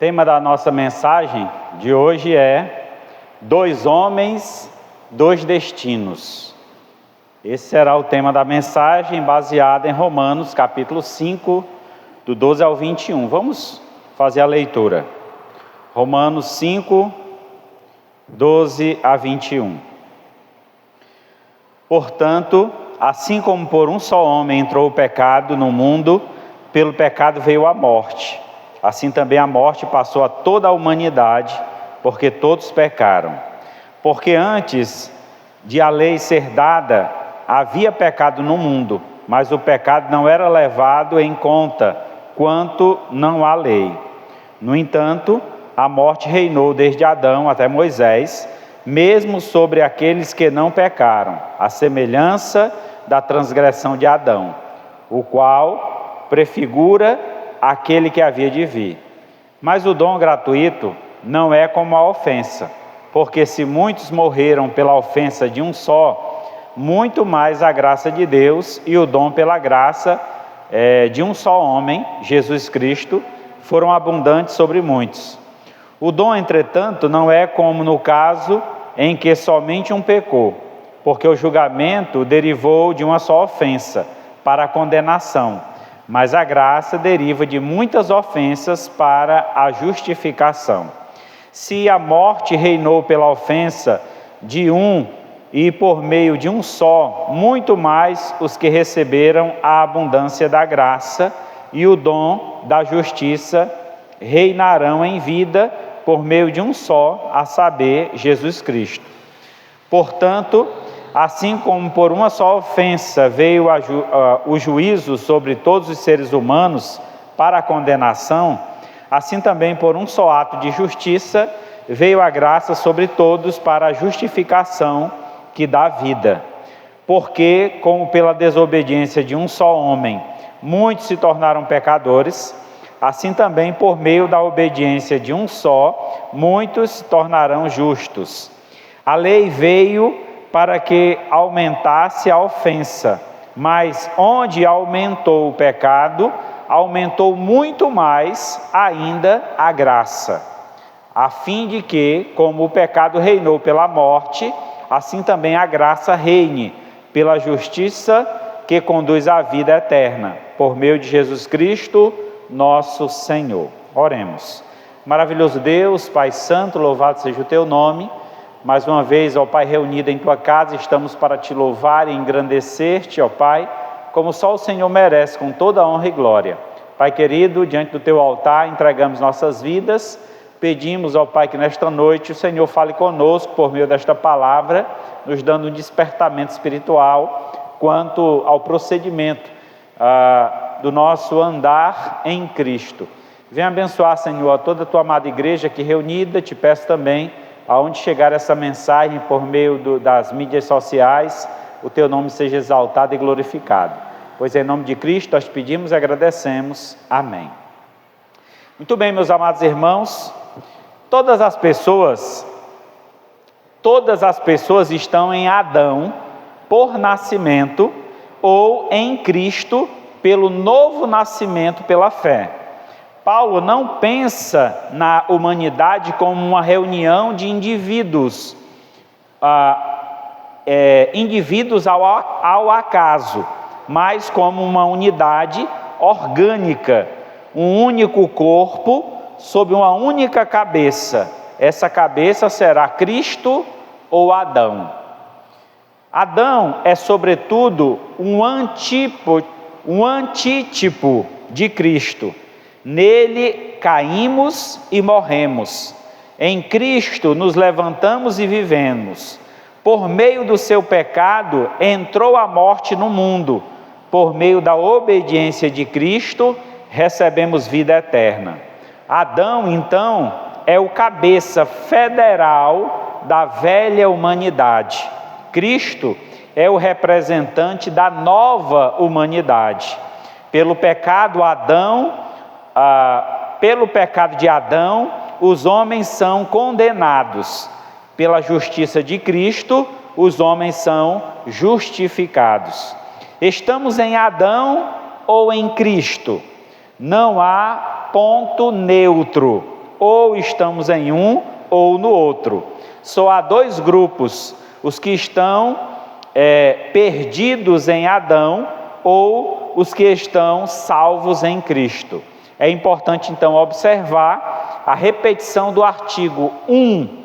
tema da nossa mensagem de hoje é Dois Homens, Dois Destinos. Esse será o tema da mensagem, baseado em Romanos, capítulo 5, do 12 ao 21. Vamos fazer a leitura. Romanos 5, 12 a 21. Portanto, assim como por um só homem entrou o pecado no mundo, pelo pecado veio a morte. Assim também a morte passou a toda a humanidade, porque todos pecaram. Porque antes de a lei ser dada, havia pecado no mundo, mas o pecado não era levado em conta, quanto não há lei. No entanto, a morte reinou desde Adão até Moisés, mesmo sobre aqueles que não pecaram, à semelhança da transgressão de Adão, o qual prefigura aquele que havia de vir. Mas o dom gratuito não é como a ofensa, porque se muitos morreram pela ofensa de um só, muito mais a graça de Deus e o dom pela graça de um só homem, Jesus Cristo, foram abundantes sobre muitos. O dom, entretanto, não é como no caso em que somente um pecou, porque o julgamento derivou de uma só ofensa para a condenação, mas a graça deriva de muitas ofensas para a justificação. Se a morte reinou pela ofensa de um e por meio de um só, muito mais os que receberam a abundância da graça e o dom da justiça reinarão em vida por meio de um só, a saber, Jesus Cristo. Portanto, assim como por uma só ofensa veio o juízo sobre todos os seres humanos para a condenação, assim também por um só ato de justiça veio a graça sobre todos para a justificação que dá vida. Porque, como pela desobediência de um só homem, muitos se tornaram pecadores, assim também por meio da obediência de um só, muitos se tornarão justos. A lei veio para que aumentasse a ofensa, mas onde aumentou o pecado, aumentou muito mais ainda a graça, a fim de que, como o pecado reinou pela morte, assim também a graça reine pela justiça que conduz à vida eterna, por meio de Jesus Cristo, nosso Senhor. Oremos. Maravilhoso Deus, Pai Santo, louvado seja o Teu nome. Mais uma vez, ó Pai, reunido em Tua casa, estamos para Te louvar e engrandecer-Te, ó Pai, como só o Senhor merece, com toda a honra e glória. Pai querido, diante do Teu altar, entregamos nossas vidas, pedimos, ó Pai, que nesta noite o Senhor fale conosco por meio desta palavra, nos dando um despertamento espiritual quanto ao procedimento do nosso andar em Cristo. Venha abençoar, Senhor, a toda a Tua amada igreja aqui reunida. Te peço também, aonde chegar essa mensagem por meio das mídias sociais, o Teu nome seja exaltado e glorificado. Pois em nome de Cristo nós pedimos e agradecemos. Amém. Muito bem, meus amados irmãos, todas as pessoas estão em Adão por nascimento ou em Cristo pelo novo nascimento pela fé. Paulo não pensa na humanidade como uma reunião de indivíduos, indivíduos ao acaso, mas como uma unidade orgânica, um único corpo sob uma única cabeça. Essa cabeça será Cristo ou Adão. Adão é, sobretudo, um antítipo de Cristo. Nele caímos e morremos. Em Cristo nos levantamos e vivemos. Por meio do seu pecado entrou a morte no mundo. Por meio da obediência de Cristo recebemos vida eterna. Adão, então, é o cabeça federal da velha humanidade. Cristo é o representante da nova humanidade. Pelo pecado de Adão, os homens são condenados. Pela justiça de Cristo, os homens são justificados. Estamos em Adão ou em Cristo? Não há ponto neutro. ou estamos em um ou no outro. Só há dois grupos, os que estão perdidos em Adão ou os que estão salvos em Cristo. É importante então observar a repetição do artigo 1,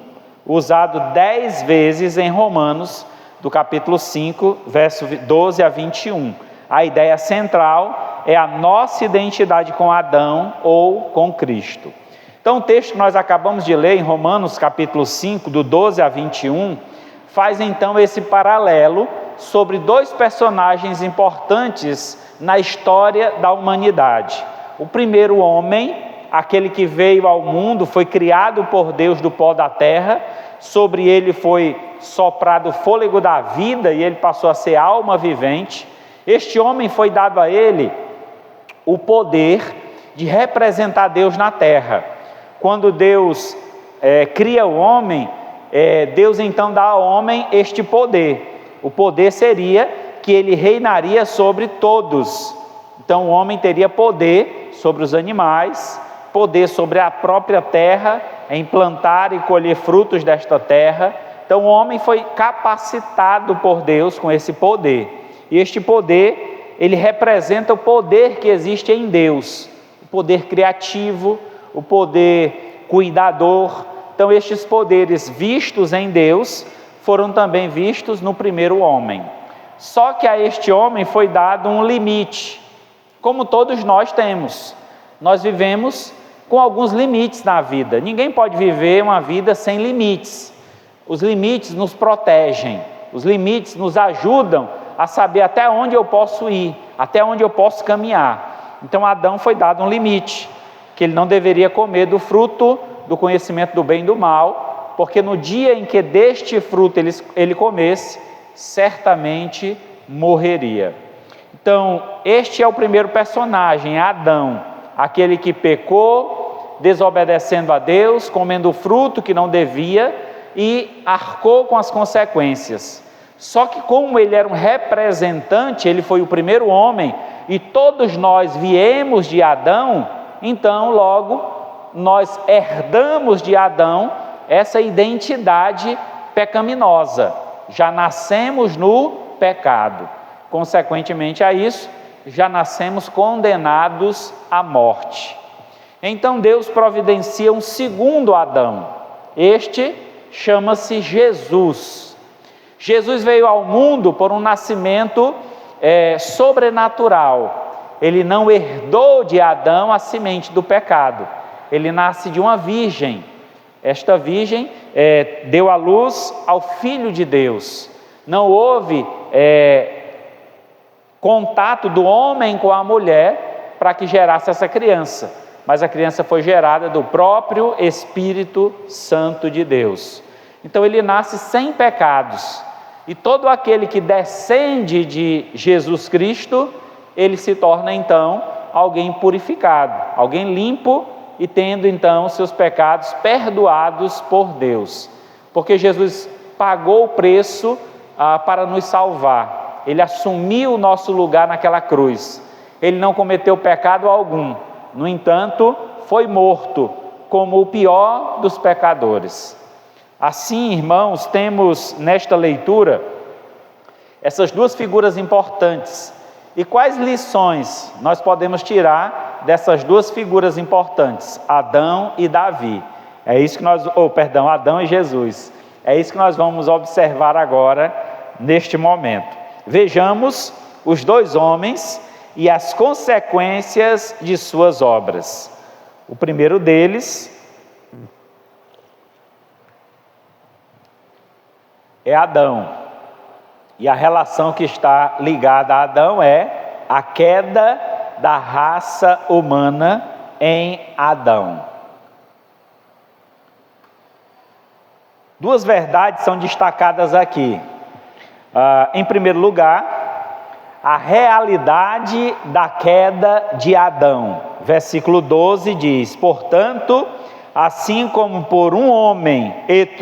usado 10 vezes em Romanos, do capítulo 5, verso 12 a 21. A ideia central é a nossa identidade com Adão ou com Cristo. Então o texto que nós acabamos de ler em Romanos capítulo 5, do 12 a 21, faz então esse paralelo sobre dois personagens importantes na história da humanidade. O primeiro homem, aquele que veio ao mundo, foi criado por Deus do pó da terra, sobre ele foi soprado o fôlego da vida e ele passou a ser alma vivente. Este homem foi dado a ele o poder de representar Deus na terra. Quando Deus cria o homem, Deus então dá ao homem este poder. O poder seria que ele reinaria sobre todos. Então o homem teria poder sobre os animais, poder sobre a própria terra, em plantar e colher frutos desta terra. Então o homem foi capacitado por Deus com esse poder. E este poder, ele representa o poder que existe em Deus, o poder criativo, o poder cuidador. Então estes poderes vistos em Deus foram também vistos no primeiro homem. Só que a este homem foi dado um limite, como todos nós temos. Nós vivemos com alguns limites na vida. Ninguém pode viver uma vida sem limites. Os limites nos protegem, os limites nos ajudam a saber até onde eu posso ir, até onde eu posso caminhar. Então Adão foi dado um limite, que ele não deveria comer do fruto do conhecimento do bem e do mal, porque no dia em que deste fruto ele comesse, certamente morreria. Então este é o primeiro personagem, Adão, aquele que pecou, desobedecendo a Deus, comendo o fruto que não devia e arcou com as consequências. Só que como ele era um representante, ele foi o primeiro homem e todos nós viemos de Adão, então logo nós herdamos de Adão essa identidade pecaminosa. Já nascemos no pecado. Consequentemente a isso, já nascemos condenados à morte. Então Deus providencia um segundo Adão. Este chama-se Jesus. Jesus veio ao mundo por um nascimento sobrenatural. Ele não herdou de Adão a semente do pecado. Ele nasce de uma virgem. Esta virgem deu à luz ao Filho de Deus. Não houve contato do homem com a mulher para que gerasse essa criança, mas a criança foi gerada do próprio Espírito Santo de Deus. Então ele nasce sem pecados, e todo aquele que descende de Jesus Cristo, ele se torna então alguém purificado, alguém limpo e tendo então seus pecados perdoados por Deus, porque Jesus pagou o preço para nos salvar. Ele assumiu o nosso lugar naquela cruz. Ele não cometeu pecado algum. No entanto, foi morto como o pior dos pecadores. Assim, irmãos, temos nesta leitura essas duas figuras importantes. E quais lições nós podemos tirar dessas duas figuras importantes, Adão e Davi? É isso que Adão e Jesus. É isso que nós vamos observar agora neste momento. Vejamos os dois homens e as consequências de suas obras. O primeiro deles é Adão. E a relação que está ligada a Adão é a queda da raça humana em Adão. Duas verdades são destacadas aqui. Em primeiro lugar, a realidade da queda de Adão. Versículo 12 diz: portanto, assim como por um homem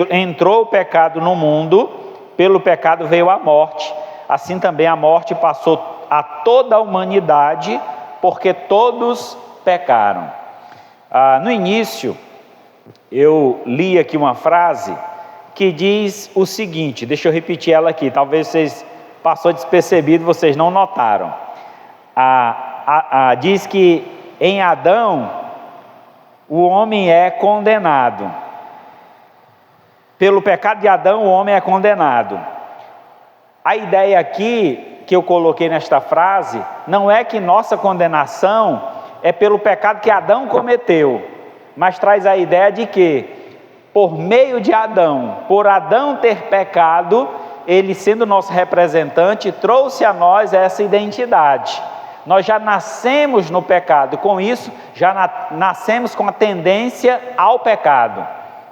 entrou o pecado no mundo, pelo pecado veio a morte, assim também a morte passou a toda a humanidade, porque todos pecaram. No início, eu li aqui uma frase que diz o seguinte, deixa eu repetir ela aqui, talvez vocês passou despercebido, vocês não notaram. Diz que em Adão o homem é condenado. Pelo pecado de Adão o homem é condenado. A ideia aqui que eu coloquei nesta frase não é que nossa condenação é pelo pecado que Adão cometeu, mas traz a ideia de que por meio de Adão, por Adão ter pecado, ele sendo nosso representante, trouxe a nós essa identidade. Nós já nascemos no pecado, com isso já nascemos com a tendência ao pecado.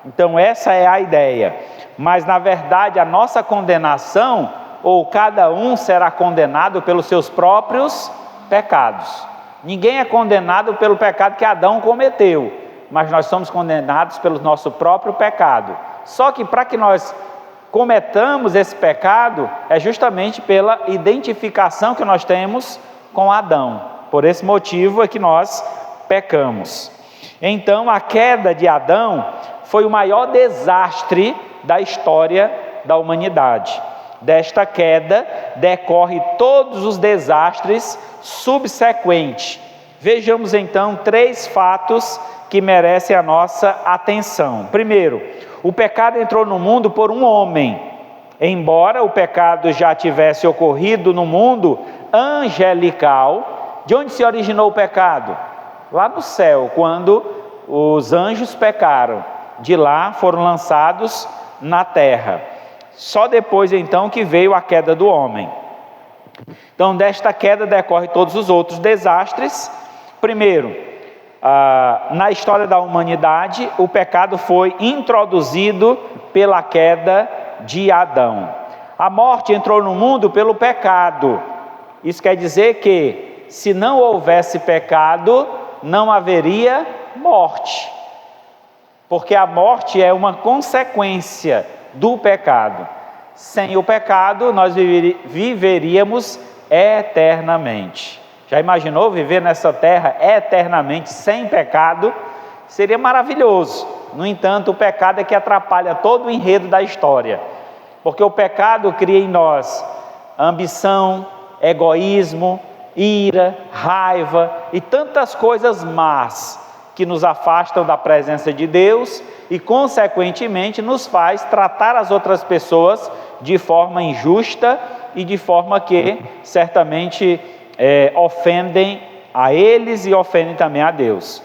Então essa é a ideia. Mas na verdade a nossa condenação, ou cada um será condenado pelos seus próprios pecados. Ninguém é condenado pelo pecado que Adão cometeu, mas nós somos condenados pelo nosso próprio pecado. Só que para que nós cometamos esse pecado, é justamente pela identificação que nós temos com Adão. Por esse motivo é que nós pecamos. Então a queda de Adão foi o maior desastre da história da humanidade. Desta queda decorre todos os desastres subsequentes. Vejamos então 3 fatos que merecem a nossa atenção. Primeiro, o pecado entrou no mundo por um homem. Embora o pecado já tivesse ocorrido no mundo angelical, de onde se originou o pecado? Lá no céu, quando os anjos pecaram. De lá foram lançados na terra. Só depois então que veio a queda do homem. Então desta queda decorre todos os outros desastres. Primeiro, na história da humanidade, o pecado foi introduzido pela queda de Adão. A morte entrou no mundo pelo pecado. Isso quer dizer que se não houvesse pecado, não haveria morte. Porque a morte é uma consequência do pecado. Sem o pecado, nós viveríamos eternamente. Já imaginou viver nessa terra eternamente sem pecado? Seria maravilhoso. No entanto, o pecado é que atrapalha todo o enredo da história. Porque o pecado cria em nós ambição, egoísmo, ira, raiva e tantas coisas más que nos afastam da presença de Deus e, consequentemente, nos faz tratar as outras pessoas de forma injusta e de forma que certamente ofendem a eles e ofendem também a Deus.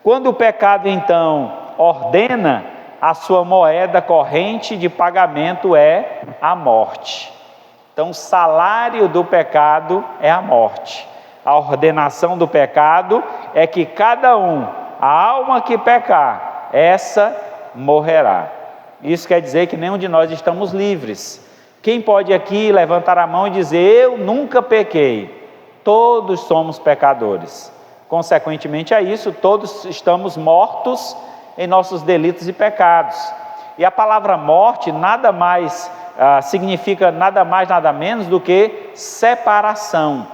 Quando o pecado então ordena, a sua moeda corrente de pagamento é a morte. Então o salário do pecado é a morte. A ordenação do pecado é que cada um, a alma que pecar, essa morrerá. Isso quer dizer que nenhum de nós estamos livres. Quem pode aqui levantar a mão e dizer: eu nunca pequei? Todos somos pecadores. Consequentemente a isso, todos estamos mortos em nossos delitos e pecados. E a palavra morte nada mais significa nada mais, nada menos do que separação.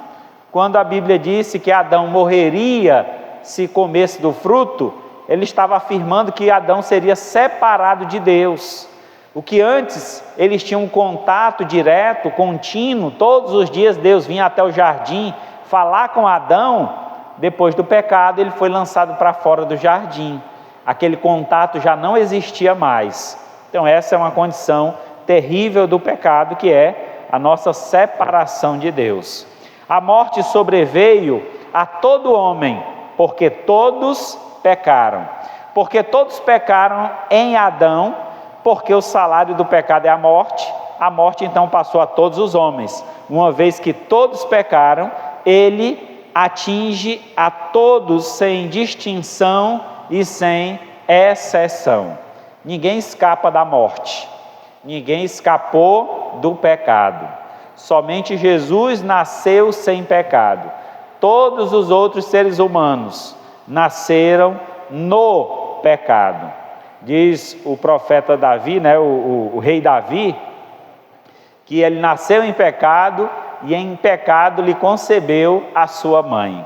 Quando a Bíblia disse que Adão morreria se comesse do fruto, ele estava afirmando que Adão seria separado de Deus. O que antes eles tinham um contato direto, contínuo, todos os dias Deus vinha até o jardim falar com Adão. Depois do pecado ele foi lançado para fora do jardim. Aquele contato já não existia mais. Então essa é uma condição terrível do pecado, que é a nossa separação de Deus. A morte sobreveio a todo homem, porque todos pecaram. Porque todos pecaram em Adão, porque o salário do pecado é a morte então passou a todos os homens. Uma vez que todos pecaram, ele atinge a todos sem distinção e sem exceção. Ninguém escapa da morte, ninguém escapou do pecado. Somente Jesus nasceu sem pecado. Todos os outros seres humanos nasceram no pecado. Diz o profeta Davi, o rei Davi, que ele nasceu em pecado e em pecado lhe concebeu a sua mãe.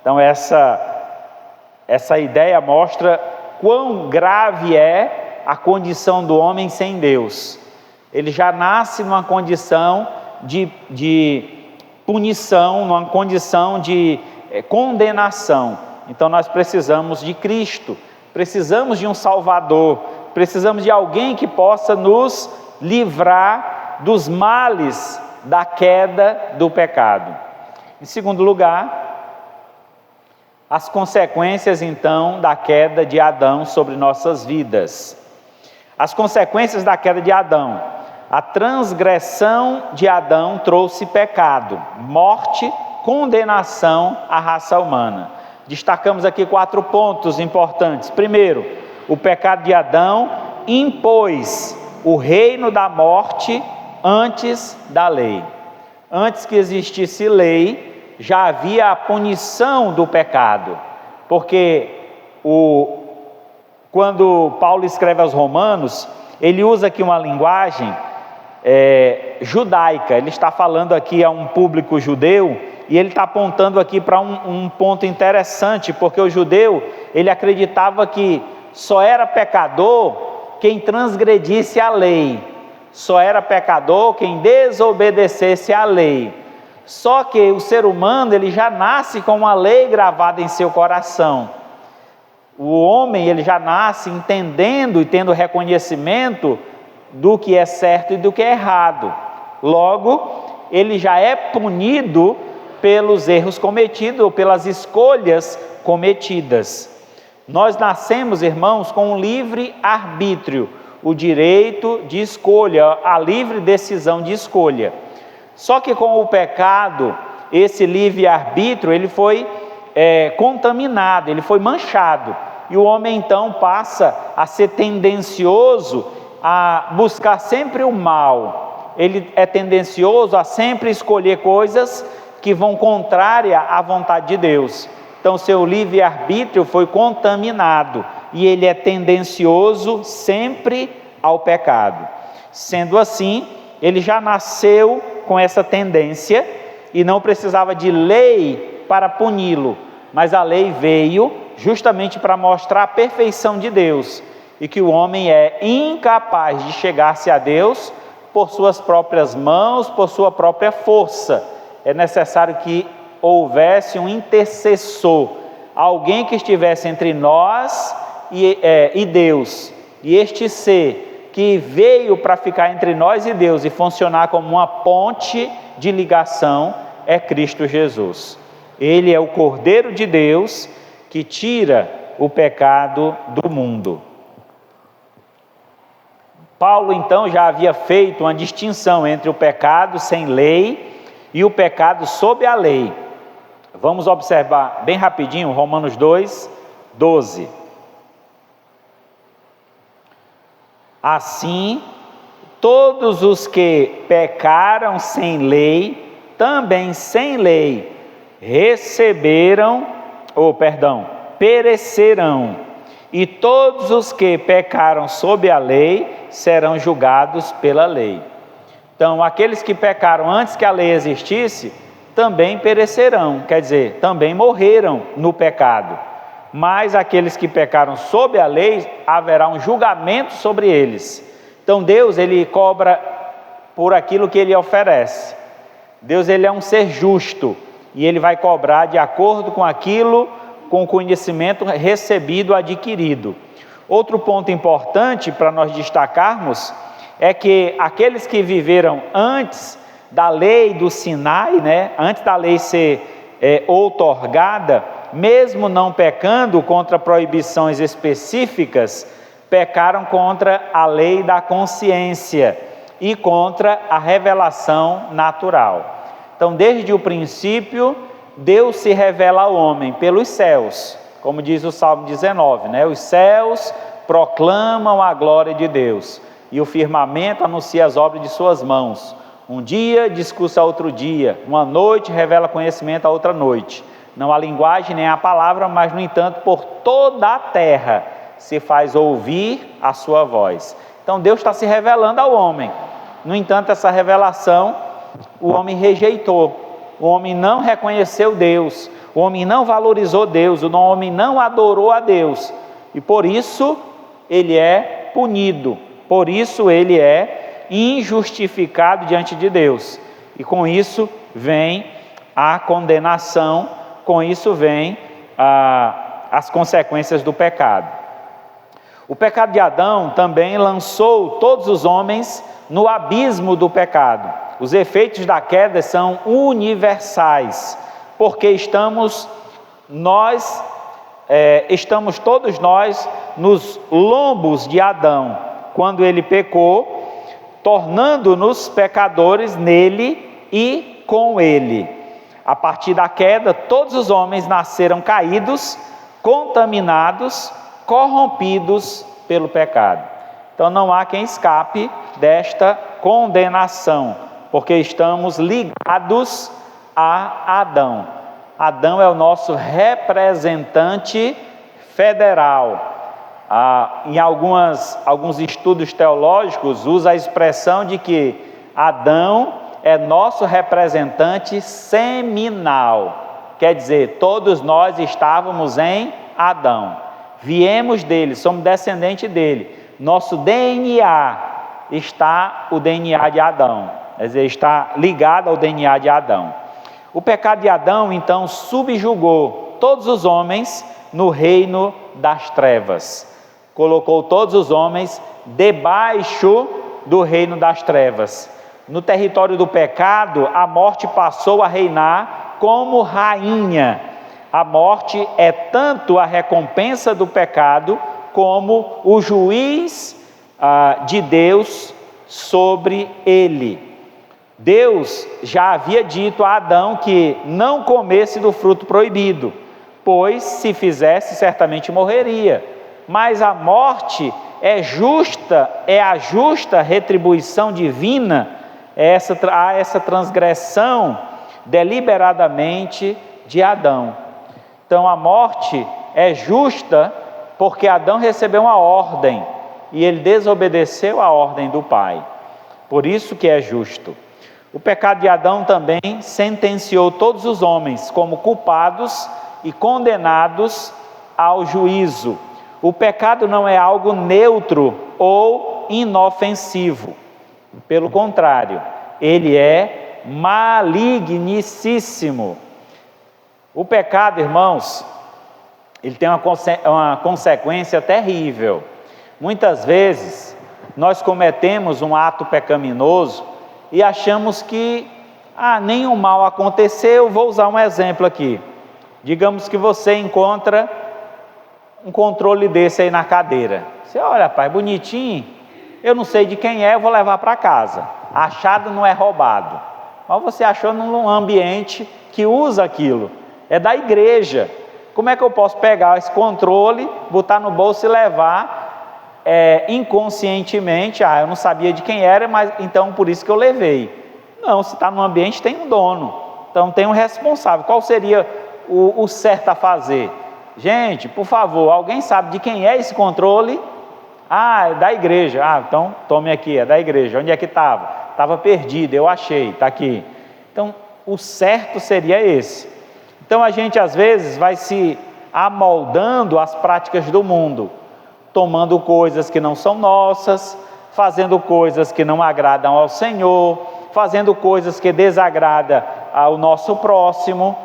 Então essa ideia mostra quão grave é a condição do homem sem Deus. Ele já nasce numa condição de punição, numa condição de condenação. Então nós precisamos de Cristo, precisamos de um Salvador, precisamos de alguém que possa nos livrar dos males da queda do pecado. Em segundo lugar, as consequências então da queda de Adão sobre nossas vidas. As consequências da queda de Adão. A transgressão de Adão trouxe pecado, morte, condenação à raça humana. Destacamos aqui 4 pontos importantes. Primeiro, o pecado de Adão impôs o reino da morte antes da lei. Antes que existisse lei, já havia a punição do pecado, porque quando Paulo escreve aos Romanos, ele usa aqui uma linguagem judaica. Ele está falando aqui a um público judeu, e ele está apontando aqui para um ponto interessante, porque o judeu, ele acreditava que só era pecador quem transgredisse a lei, só era pecador quem desobedecesse à lei. Só que o ser humano, ele já nasce com uma lei gravada em seu coração. O homem, ele já nasce entendendo e tendo reconhecimento do que é certo e do que é errado. Logo, ele já é punido pelos erros cometidos ou pelas escolhas cometidas. Nós nascemos, irmãos, com um livre arbítrio, o direito de escolha, a livre decisão de escolha. Só que com o pecado, esse livre arbítrio, ele foi contaminado, ele foi manchado, e o homem então passa a ser tendencioso a buscar sempre o mal. Ele é tendencioso a sempre escolher coisas que vão contrária à vontade de Deus. Então seu livre-arbítrio foi contaminado, e ele é tendencioso sempre ao pecado. Sendo assim, ele já nasceu com essa tendência e não precisava de lei para puni-lo, mas a lei veio justamente para mostrar a perfeição de Deus, e que o homem é incapaz de chegar-se a Deus por suas próprias mãos, por sua própria força. É necessário que houvesse um intercessor, alguém que estivesse entre nós e Deus, e este ser que veio para ficar entre nós e Deus e funcionar como uma ponte de ligação é Cristo Jesus. Ele é o Cordeiro de Deus que tira o pecado do mundo. Paulo então já havia feito uma distinção entre o pecado sem lei e o pecado sob a lei. Vamos observar bem rapidinho Romanos 2, 12. Assim, todos os que pecaram sem lei, também sem lei, perecerão. E todos os que pecaram sob a lei serão julgados pela lei. Então, aqueles que pecaram antes que a lei existisse, também perecerão, quer dizer, também morreram no pecado. Mas aqueles que pecaram sob a lei, haverá um julgamento sobre eles. Então Deus, ele cobra por aquilo que ele oferece. Deus, ele é um ser justo, e ele vai cobrar de acordo com aquilo, com o conhecimento recebido, adquirido. Outro ponto importante para nós destacarmos é que aqueles que viveram antes da lei do Sinai, antes da lei ser outorgada, mesmo não pecando contra proibições específicas, pecaram contra a lei da consciência e contra a revelação natural. Então, desde o princípio, Deus se revela ao homem pelos céus, como diz o Salmo 19, os céus proclamam a glória de Deus, e o firmamento anuncia as obras de suas mãos. Um dia discursa a outro dia, uma noite revela conhecimento a outra noite. Não há linguagem nem há palavra, mas, no entanto, por toda a terra se faz ouvir a sua voz. Então Deus está se revelando ao homem. No entanto, essa revelação o homem rejeitou, o homem não reconheceu Deus, o homem não valorizou Deus, o homem não adorou a Deus. e por isso ele é punido, por isso ele é injustificado diante de Deus, e com isso vem a condenação, com isso vem as consequências do pecado. O pecado de Adão também lançou todos os homens no abismo do pecado. Os efeitos da queda são universais, porque estamos todos nós nos lombos de Adão, quando ele pecou, tornando-nos pecadores nele e com ele. A partir da queda, todos os homens nasceram caídos, contaminados, corrompidos pelo pecado. Então não há quem escape desta condenação, porque estamos ligados a Adão. Adão é o nosso representante federal. Em alguns estudos teológicos usa a expressão de que Adão é nosso representante seminal. Quer dizer, todos nós estávamos em Adão. Viemos dele, somos descendentes dele. Nosso DNA está o DNA de Adão. Quer dizer, está ligado ao DNA de Adão. O pecado de Adão, então, subjugou todos os homens no reino das trevas. Colocou todos os homens debaixo do reino das trevas. No território do pecado, a morte passou a reinar como rainha. A morte é tanto a recompensa do pecado, como o juiz de Deus sobre ele. Deus já havia dito a Adão que não comesse do fruto proibido, pois se fizesse certamente morreria. Mas a morte é a justa retribuição divina a essa transgressão deliberadamente de Adão. Então a morte é justa porque Adão recebeu uma ordem e ele desobedeceu a ordem do Pai. Por isso que é justo. O pecado de Adão também sentenciou todos os homens como culpados e condenados ao juízo. O pecado não é algo neutro ou inofensivo. Pelo contrário, ele é malignicíssimo. O pecado, irmãos, ele tem uma consequência terrível. Muitas vezes, nós cometemos um ato pecaminoso e achamos que nenhum mal aconteceu. Vou usar um exemplo aqui. Digamos que você encontra um controle desse aí na cadeira. Você olha, rapaz, bonitinho, eu não sei de quem é, eu vou levar para casa. Achado não é roubado. Mas você achou num ambiente que usa aquilo. É da igreja. Como é que eu posso pegar esse controle, botar no bolso e levar inconscientemente? Eu não sabia de quem era, mas então por isso que eu levei. Não, se está no ambiente tem um dono, então tem um responsável. Qual seria o certo a fazer? Gente, por favor, alguém sabe de quem é esse controle? É da igreja. Então tome aqui, é da igreja. Onde é que estava? Estava perdido, eu achei, está aqui. Então o certo seria esse. Então a gente às vezes vai se amoldando às práticas do mundo, tomando coisas que não são nossas, fazendo coisas que não agradam ao Senhor, fazendo coisas que desagradam ao nosso próximo,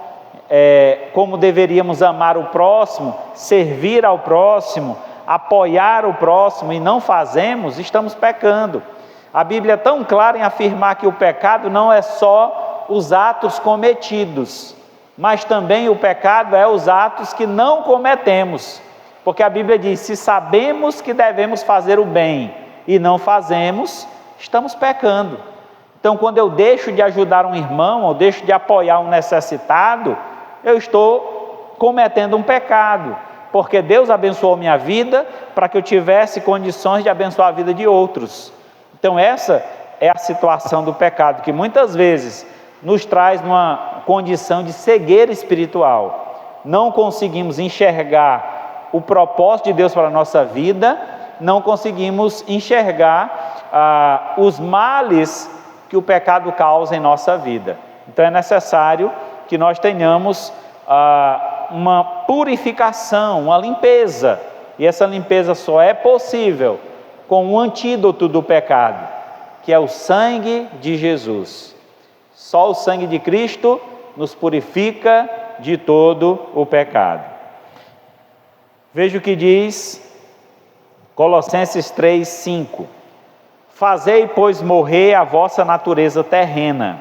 como deveríamos amar o próximo, servir ao próximo, apoiar o próximo e não fazemos, estamos pecando. A Bíblia é tão clara em afirmar que o pecado não é só os atos cometidos, mas também o pecado é os atos que não cometemos, porque a Bíblia diz: se sabemos que devemos fazer o bem e não fazemos, estamos pecando. Então quando eu deixo de ajudar um irmão, ou deixo de apoiar um necessitado, eu estou cometendo um pecado, porque Deus abençoou minha vida para que eu tivesse condições de abençoar a vida de outros. Então essa é a situação do pecado, que muitas vezes nos traz numa condição de cegueira espiritual. Não conseguimos enxergar o propósito de Deus para a nossa vida, não conseguimos enxergar os males que o pecado causa em nossa vida. Então é necessário que nós tenhamos uma purificação, uma limpeza E essa limpeza só é possível com o antídoto do pecado, que é o sangue de Jesus. Só o sangue de Cristo nos purifica de todo o pecado. Veja o que diz Colossenses 3:5. Fazei, pois, morrer a vossa natureza terrena,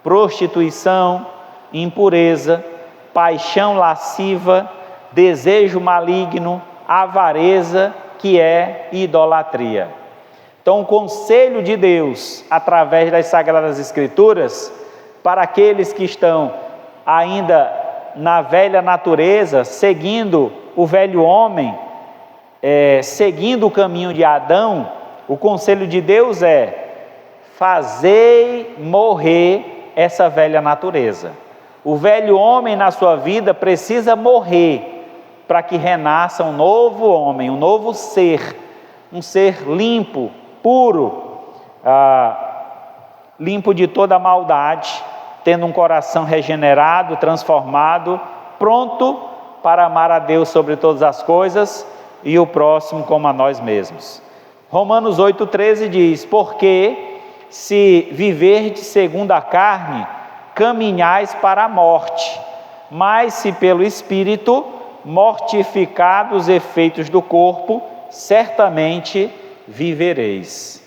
prostituição, impureza, paixão lasciva, desejo maligno, avareza, que é idolatria. Então, o conselho de Deus, através das Sagradas Escrituras, para aqueles que estão ainda na velha natureza, seguindo o velho homem, seguindo o caminho de Adão, o conselho de Deus é: fazei morrer essa velha natureza. O velho homem na sua vida precisa morrer para que renasça um novo homem, um novo ser, um ser limpo, puro, limpo de toda maldade, tendo um coração regenerado, transformado, pronto para amar a Deus sobre todas as coisas e o próximo como a nós mesmos. Romanos 8,13 diz: porque se viverdes segundo a carne, caminhais para a morte, mas se pelo Espírito mortificados os efeitos do corpo, certamente vivereis.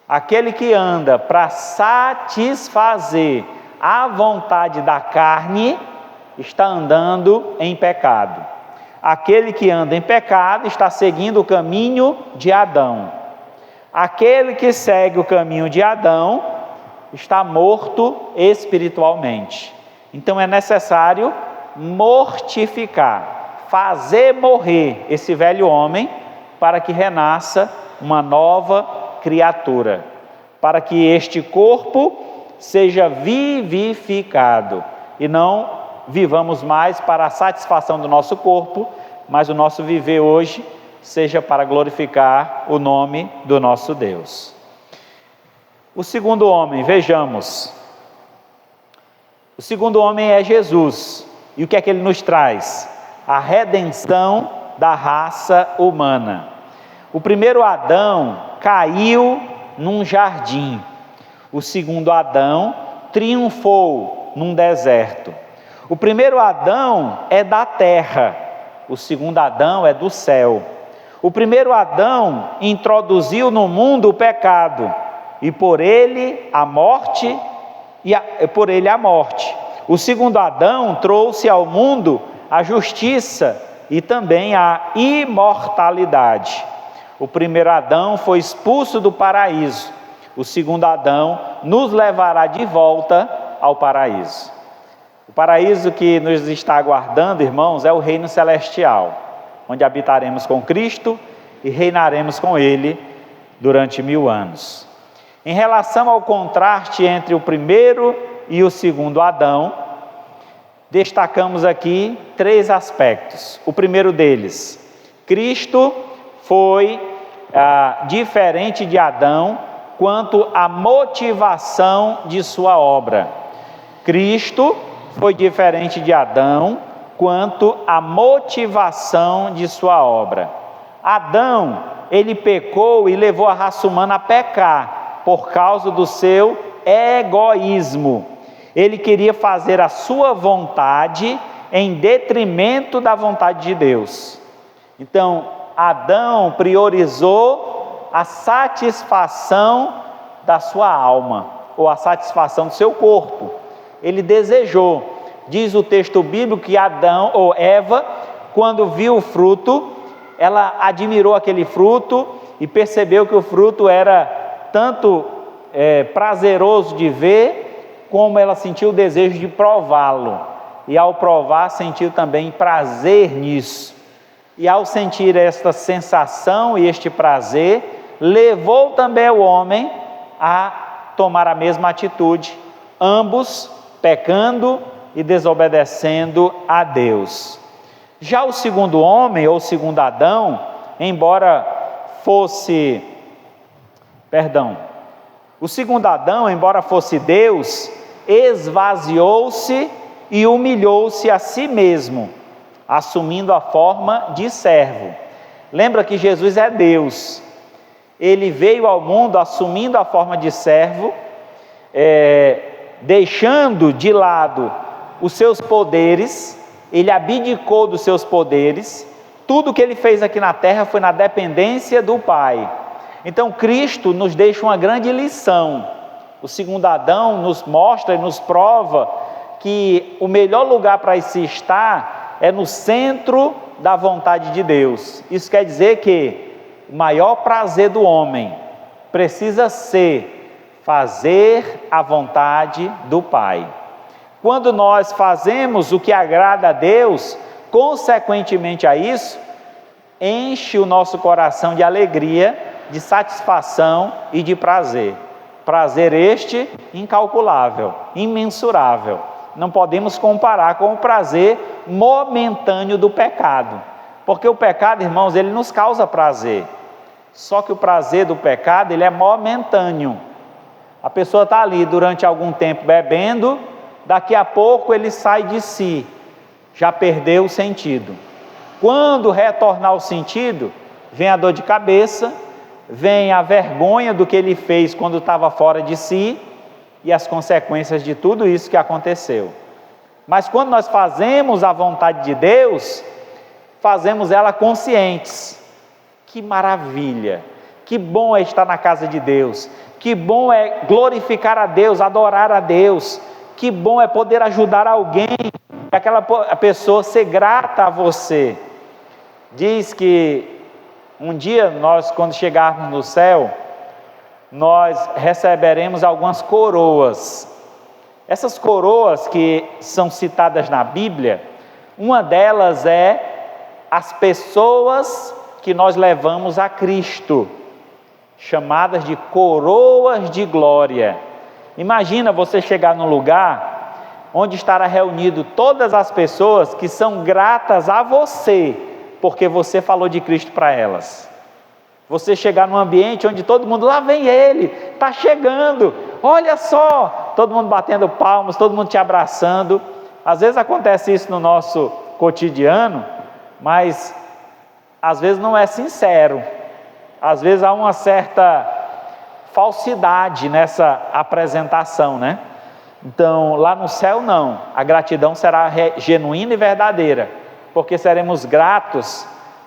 Aquele que anda para satisfazer a vontade da carne, está andando em pecado. Aquele que anda em pecado está seguindo o caminho de Adão. Aquele que segue o caminho de Adão está morto espiritualmente. Então é necessário mortificar, fazer morrer esse velho homem, para que renasça uma nova criatura, para que este corpo seja vivificado e não vivamos mais para a satisfação do nosso corpo, mas o nosso viver hoje seja para glorificar o nome do nosso Deus. O segundo homem, vejamos. O segundo homem é Jesus. E o que é que ele nos traz? A redenção da raça humana. O primeiro Adão caiu num jardim. O segundo Adão triunfou num deserto. O primeiro Adão é da terra, o segundo Adão é do céu. O primeiro Adão introduziu no mundo o pecado, e por ele a morte, O segundo Adão trouxe ao mundo a justiça e também a imortalidade. O primeiro Adão foi expulso do paraíso. O segundo Adão nos levará de volta ao paraíso. O paraíso que nos está aguardando, irmãos, é o reino celestial, onde habitaremos com Cristo e reinaremos com Ele durante 1000 anos. Em relação ao contraste entre o primeiro e o segundo Adão, destacamos aqui 3 aspectos. O primeiro deles: Cristo foi diferente de Adão quanto à motivação de sua obra. Cristo foi diferente de Adão quanto à motivação de sua obra. Adão, ele pecou e levou a raça humana a pecar por causa do seu egoísmo. Ele queria fazer a sua vontade em detrimento da vontade de Deus. Então, Adão priorizou a satisfação da sua alma, ou a satisfação do seu corpo. Ele desejou. Diz o texto bíblico que Adão ou Eva, quando viu o fruto, ela admirou aquele fruto e percebeu que o fruto era tanto prazeroso de ver, como ela sentiu o desejo de prová-lo. E ao provar, sentiu também prazer nisso. E ao sentir esta sensação e este prazer, levou também o homem a tomar a mesma atitude, ambos pecando e desobedecendo a Deus. Já o segundo homem, ou segundo Adão, o segundo Adão, embora fosse Deus, esvaziou-se e humilhou-se a si mesmo, assumindo a forma de servo. Lembra que Jesus é Deus. Ele veio ao mundo assumindo a forma de servo, deixando de lado os seus poderes. Ele abdicou dos seus poderes. Tudo que ele fez aqui na terra foi na dependência do Pai. Então Cristo nos deixa uma grande lição. O segundo Adão nos mostra e nos prova que o melhor lugar para se estar é no centro da vontade de Deus. Isso quer dizer que o maior prazer do homem precisa ser fazer a vontade do Pai. Quando nós fazemos o que agrada a Deus, consequentemente a isso, enche o nosso coração de alegria, de satisfação e de prazer. Prazer este incalculável, imensurável. Não podemos comparar com o prazer momentâneo do pecado. Porque o pecado, irmãos, ele nos causa prazer. Só que o prazer do pecado, ele é momentâneo. A pessoa está ali durante algum tempo bebendo, daqui a pouco ele sai de si, já perdeu o sentido. Quando retornar o sentido, vem a dor de cabeça, vem a vergonha do que ele fez quando estava fora de si e as consequências de tudo isso que aconteceu. Mas quando nós fazemos a vontade de Deus, fazemos ela conscientes. Que maravilha, que bom é estar na casa de Deus, que bom é glorificar a Deus, adorar a Deus, que bom é poder ajudar alguém, aquela pessoa ser grata a você. Diz que um dia nós, quando chegarmos no céu, nós receberemos algumas coroas. Essas coroas que são citadas na Bíblia, uma delas é as pessoas que nós levamos a Cristo, chamadas de coroas de glória. Imagina você chegar num lugar onde estará reunido todas as pessoas que são gratas a você, porque você falou de Cristo para elas. Você chegar num ambiente onde todo mundo, lá vem ele, está chegando, olha só, todo mundo batendo palmas, todo mundo te abraçando. Às vezes acontece isso no nosso cotidiano, mas às vezes não é sincero, às vezes há uma certa falsidade nessa apresentação, né? Então, lá no céu não, a gratidão será genuína e verdadeira, porque seremos gratos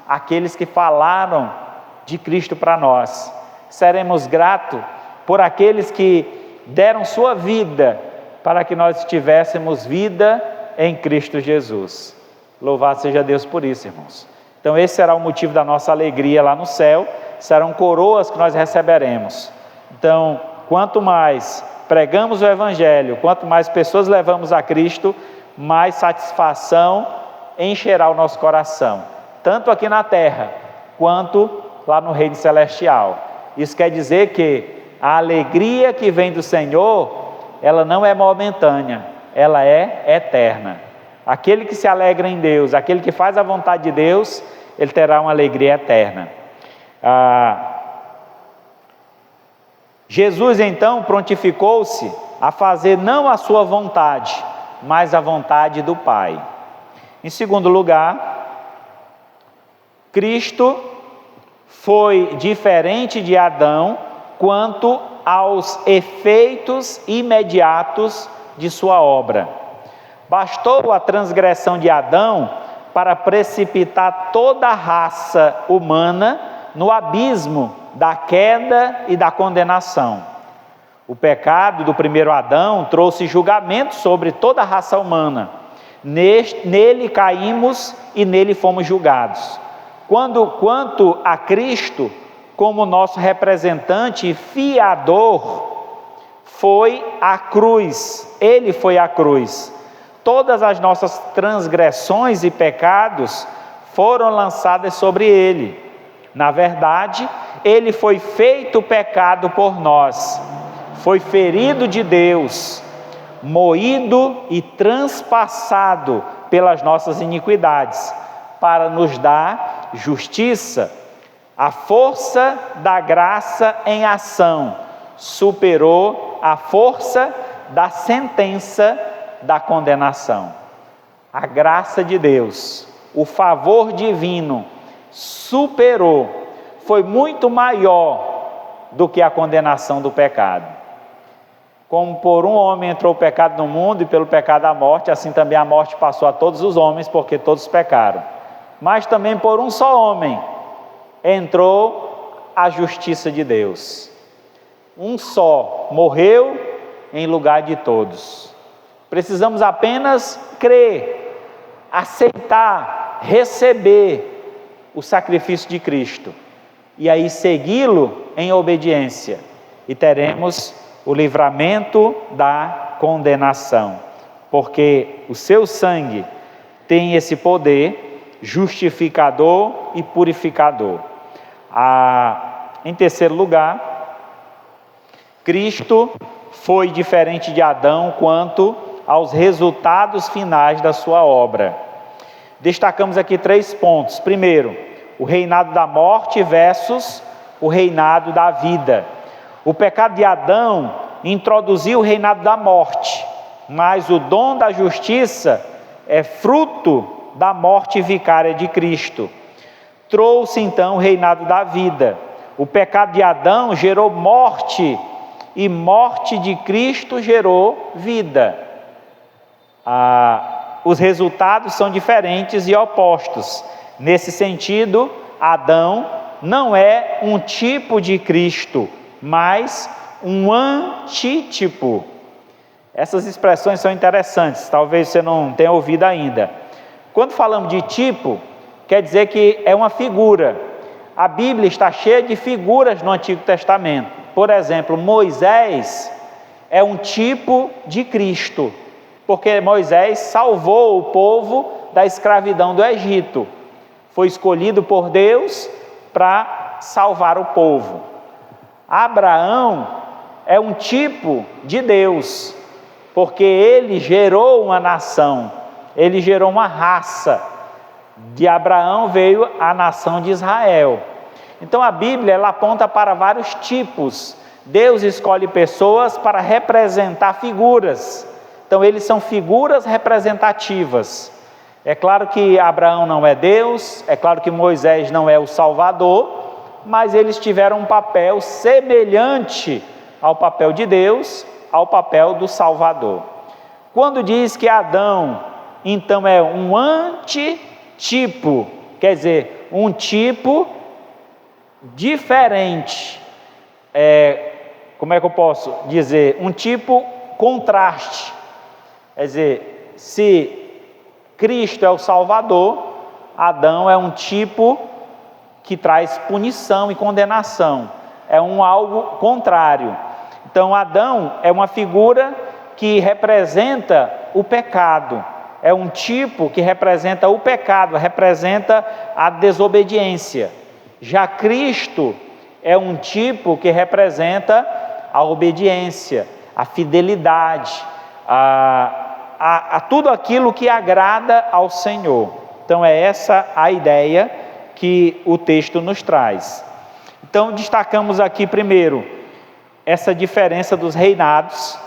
àqueles que falaram de Cristo para nós, seremos gratos por aqueles que deram sua vida para que nós tivéssemos vida em Cristo Jesus. Louvado seja Deus por isso, irmãos. Então esse será o motivo da nossa alegria lá no céu, serão coroas que nós receberemos. Então, quanto mais pregamos o Evangelho, quanto mais pessoas levamos a Cristo, mais satisfação encherá o nosso coração, tanto aqui na terra, quanto lá no reino celestial. Isso quer dizer que a alegria que vem do Senhor, ela não é momentânea, ela é eterna. Aquele que se alegra em Deus, aquele que faz a vontade de Deus, ele terá uma alegria eterna. Jesus então prontificou-se a fazer não a sua vontade, mas a vontade do Pai. Em segundo lugar, Cristo foi diferente de Adão quanto aos efeitos imediatos de sua obra. Bastou a transgressão de Adão para precipitar toda a raça humana no abismo da queda e da condenação. O pecado do primeiro Adão trouxe julgamento sobre toda a raça humana. Nele caímos e nele fomos julgados. Quanto a Cristo, como nosso representante e fiador, foi a cruz, ele foi a cruz. Todas as nossas transgressões e pecados foram lançadas sobre ele. Na verdade, ele foi feito pecado por nós, foi ferido de Deus, moído e transpassado pelas nossas iniquidades, para nos dar justiça. A força da graça em ação superou a força da sentença da condenação. A graça de Deus, o favor divino, superou, foi muito maior do que a condenação do pecado. Como por um homem entrou o pecado no mundo e pelo pecado a morte, assim também a morte passou a todos os homens, porque todos pecaram. Mas também por um só homem entrou a justiça de Deus. Um só morreu em lugar de todos. Precisamos apenas crer, aceitar, receber o sacrifício de Cristo e aí segui-lo em obediência, e teremos o livramento da condenação, porque o seu sangue tem esse poder justificador e purificador. Em terceiro lugar, Cristo foi diferente de Adão quanto aos resultados finais da sua obra. Destacamos aqui 3 pontos. Primeiro, o reinado da morte versus o reinado da vida. O pecado de Adão introduziu o reinado da morte, mas o dom da justiça é fruto da morte vicária de Cristo. Trouxe então o reinado da vida. O pecado de Adão gerou morte, e morte de Cristo gerou vida. Os resultados são diferentes e opostos. Nesse sentido, Adão não é um tipo de Cristo, mas um antítipo. Essas expressões são interessantes, talvez você não tenha ouvido ainda. Quando falamos de tipo, quer dizer que é uma figura. A Bíblia está cheia de figuras no Antigo Testamento. Por exemplo, Moisés é um tipo de Cristo, porque Moisés salvou o povo da escravidão do Egito. Foi escolhido por Deus para salvar o povo. Abraão é um tipo de Deus, porque ele gerou uma nação, ele gerou uma raça. De Abraão veio a nação de Israel. Então a Bíblia ela aponta para vários tipos. Deus escolhe pessoas para representar figuras. Então eles são figuras representativas. É claro que Abraão não é Deus, é claro que Moisés não é o Salvador, mas eles tiveram um papel semelhante ao papel de Deus, ao papel do Salvador. Quando diz que Adão, então, é um antitipo, quer dizer, um tipo diferente, como é que eu posso dizer? Um tipo contraste. Quer dizer, se Cristo é o Salvador, Adão é um tipo que traz punição e condenação, é algo contrário. Então Adão é uma figura que representa o pecado, é um tipo que representa o pecado, representa a desobediência. Já Cristo é um tipo que representa a obediência, a fidelidade, a tudo aquilo que agrada ao Senhor. Então é essa a ideia que o texto nos traz. Então destacamos aqui primeiro essa diferença dos reinados,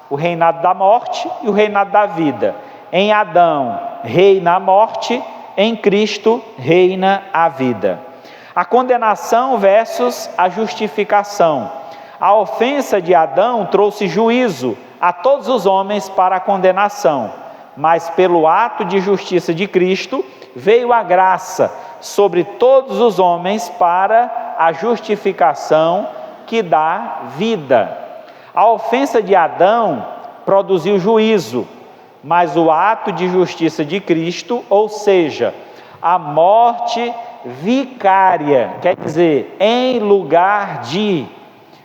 o reinado da morte e o reinado da vida. Em Adão reina a morte, em Cristo reina a vida. A condenação versus a justificação. A ofensa de Adão trouxe juízo a todos os homens para a condenação, mas pelo ato de justiça de Cristo veio a graça sobre todos os homens para a justificação que dá vida. A ofensa de Adão produziu juízo, mas o ato de justiça de Cristo, ou seja, a morte vicária, quer dizer, em lugar de,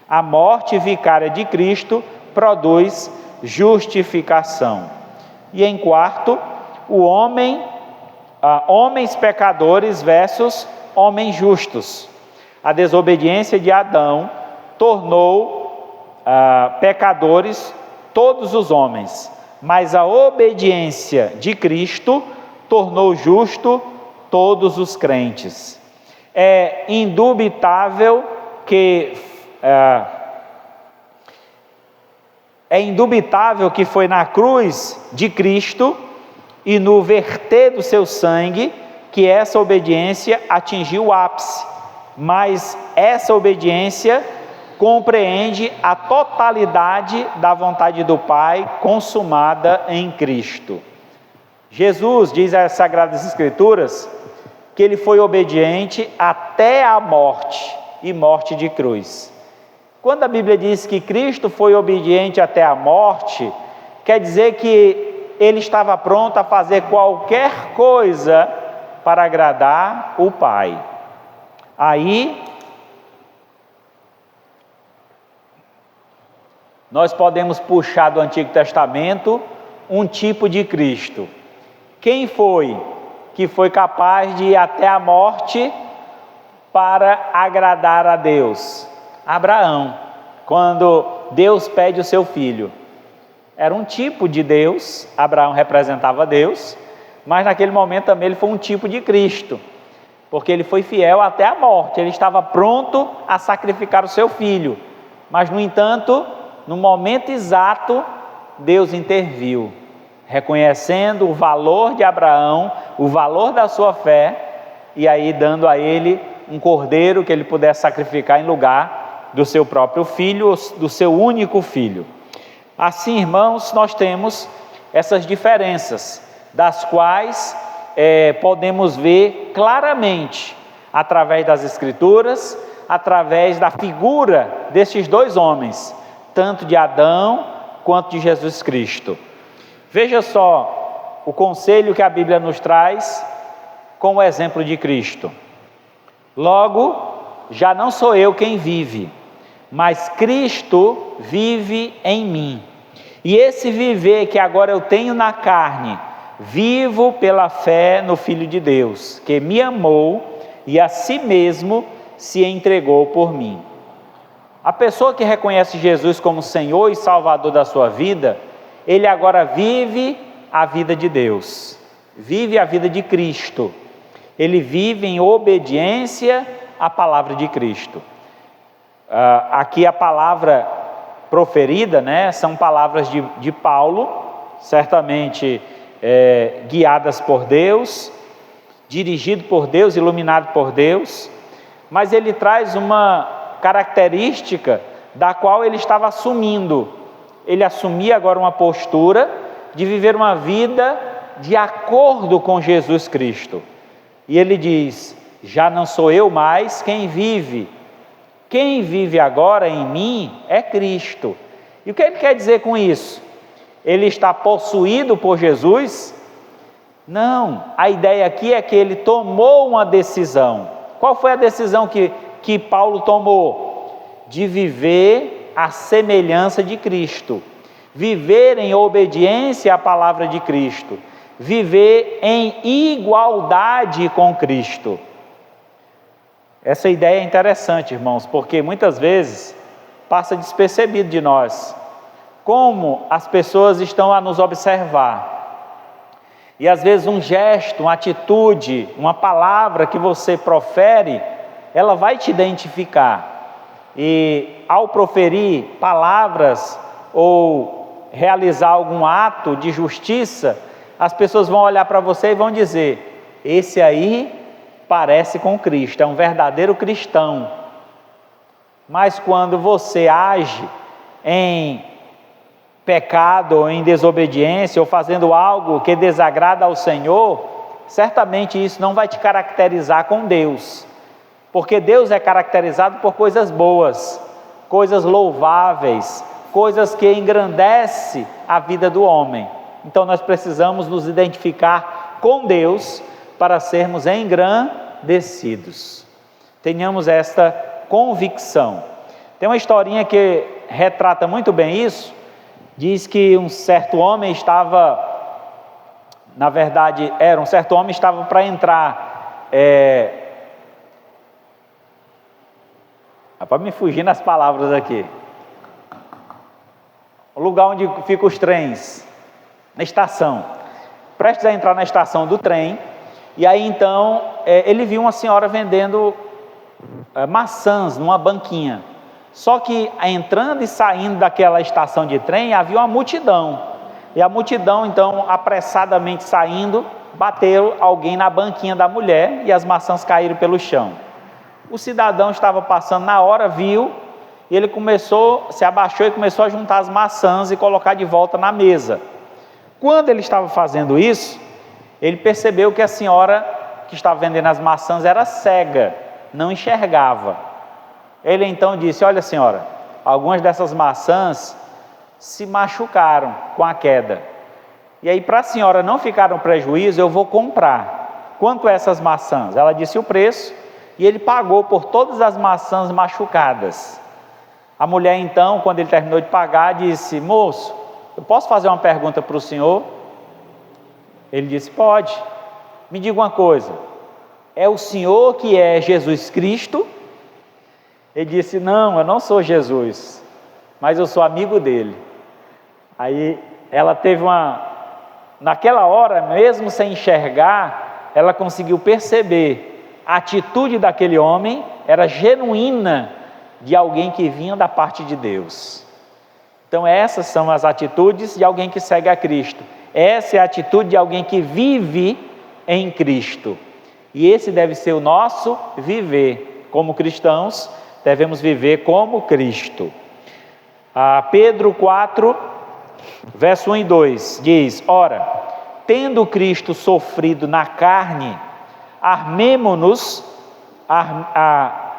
a morte vicária de Cristo produz justificação. E em quarto, homens pecadores versus homens justos. A desobediência de Adão tornou pecadores todos os homens, mas a obediência de Cristo tornou justo todos os crentes. É indubitável que foi na cruz de Cristo e no verter do seu sangue que essa obediência atingiu o ápice, mas essa obediência compreende a totalidade da vontade do Pai consumada em Cristo. Jesus, diz as Sagradas Escrituras, que ele foi obediente até a morte, e morte de cruz. Quando a Bíblia diz que Cristo foi obediente até a morte, quer dizer que ele estava pronto a fazer qualquer coisa para agradar o Pai. Aí, nós podemos puxar do Antigo Testamento um tipo de Cristo. Quem foi que foi capaz de ir até a morte para agradar a Deus? Abraão, quando Deus pede o seu filho. Era um tipo de Deus, Abraão representava Deus, mas naquele momento também ele foi um tipo de Cristo, porque ele foi fiel até a morte, ele estava pronto a sacrificar o seu filho, mas no entanto, no momento exato, Deus interviu, reconhecendo o valor de Abraão, o valor da sua fé, e aí dando a ele um cordeiro que ele pudesse sacrificar em lugar do seu próprio filho, do seu único filho. Assim, irmãos, nós temos essas diferenças, das quais podemos ver claramente, através das Escrituras, através da figura destes dois homens, tanto de Adão quanto de Jesus Cristo. Veja só o conselho que a Bíblia nos traz com o exemplo de Cristo. Logo, já não sou eu quem vive, mas Cristo vive em mim. E esse viver que agora eu tenho na carne, vivo pela fé no Filho de Deus, que me amou e a si mesmo se entregou por mim. A pessoa que reconhece Jesus como Senhor e Salvador da sua vida, ele agora vive a vida de Deus, vive a vida de Cristo, ele vive em obediência à palavra de Cristo. Aqui a palavra proferida, são palavras de Paulo, certamente guiadas por Deus, dirigido por Deus, iluminado por Deus, mas ele traz uma característica da qual ele estava assumindo. Ele assumia agora uma postura de viver uma vida de acordo com Jesus Cristo. E ele diz: já não sou eu mais quem vive agora em mim é Cristo. E o que ele quer dizer com isso? Ele está possuído por Jesus? Não, a ideia aqui é que ele tomou uma decisão. Qual foi a decisão que Paulo tomou? De viver a semelhança de Cristo, viver em obediência à palavra de Cristo, viver em igualdade com Cristo. Essa ideia é interessante, irmãos, porque muitas vezes passa despercebido de nós, como as pessoas estão a nos observar. E às vezes um gesto, uma atitude, uma palavra que você profere, ela vai te identificar. E ao proferir palavras ou realizar algum ato de justiça, as pessoas vão olhar para você e vão dizer: esse aí parece com Cristo, é um verdadeiro cristão. Mas quando você age em pecado, ou em desobediência, ou fazendo algo que desagrada ao Senhor, certamente isso não vai te caracterizar com Deus, porque Deus é caracterizado por coisas boas, coisas louváveis, coisas que engrandecem a vida do homem. Então nós precisamos nos identificar com Deus para sermos engrandecidos. Tenhamos esta convicção. Tem uma historinha que retrata muito bem isso. Diz que um certo homem estava para entrar, para me fugir nas palavras aqui, o lugar onde ficam os trens, na estação, prestes a entrar na estação do trem, e aí então ele viu uma senhora vendendo maçãs numa banquinha. Só que entrando e saindo daquela estação de trem havia uma multidão, e a multidão então apressadamente saindo, bateu alguém na banquinha da mulher e as maçãs caíram pelo chão. O cidadão estava passando na hora, viu, e ele se abaixou e começou a juntar as maçãs e colocar de volta na mesa. Quando ele estava fazendo isso, ele percebeu que a senhora que estava vendendo as maçãs era cega, não enxergava. Ele então disse: olha, senhora, algumas dessas maçãs se machucaram com a queda. E aí, para a senhora não ficar no prejuízo, eu vou comprar. Quanto essas maçãs? Ela disse o preço e ele pagou por todas as maçãs machucadas. A mulher então, quando ele terminou de pagar, disse: moço, eu posso fazer uma pergunta para o senhor? Ele disse: pode. Me diga uma coisa, é o senhor que é Jesus Cristo? Ele disse: não, eu não sou Jesus, mas eu sou amigo dele. Aí ela teve naquela hora, mesmo sem enxergar, ela conseguiu perceber a atitude daquele homem era genuína, de alguém que vinha da parte de Deus. Então essas são as atitudes de alguém que segue a Cristo. Essa é a atitude de alguém que vive em Cristo. E esse deve ser o nosso viver. Como cristãos, devemos viver como Cristo. Pedro 4, verso 1 e 2 diz: ora, tendo Cristo sofrido na carne,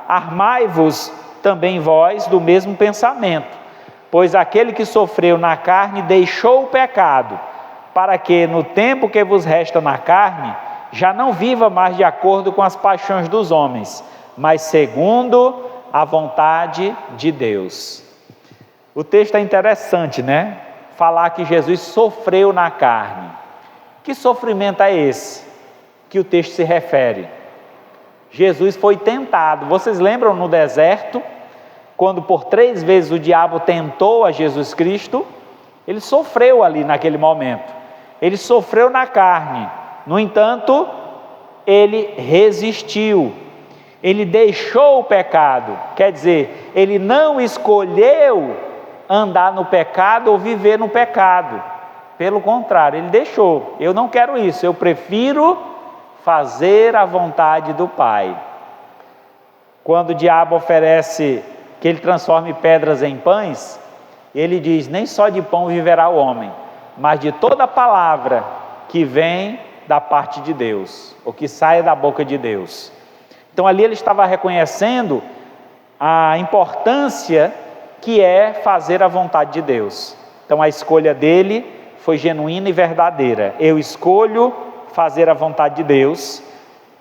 armai-vos também vós do mesmo pensamento, pois aquele que sofreu na carne deixou o pecado, para que no tempo que vos resta na carne, já não viva mais de acordo com as paixões dos homens, mas segundo a vontade de Deus. O texto é interessante, né? Falar que Jesus sofreu na carne. Que sofrimento é esse que o texto se refere? Jesus foi tentado. Vocês lembram no deserto, quando por 3 vezes o diabo tentou a Jesus Cristo? Ele sofreu ali naquele momento. Ele sofreu na carne. No entanto, ele resistiu. Ele deixou o pecado. Quer dizer, ele não escolheu andar no pecado ou viver no pecado. Pelo contrário, ele deixou. Eu não quero isso, eu prefiro fazer a vontade do Pai. Quando o diabo oferece que ele transforme pedras em pães, ele diz: nem só de pão viverá o homem, mas de toda palavra que vem da parte de Deus, ou que saia da boca de Deus. Então ali ele estava reconhecendo a importância que é fazer a vontade de Deus. Então a escolha dele foi genuína e verdadeira. Eu escolho fazer a vontade de Deus,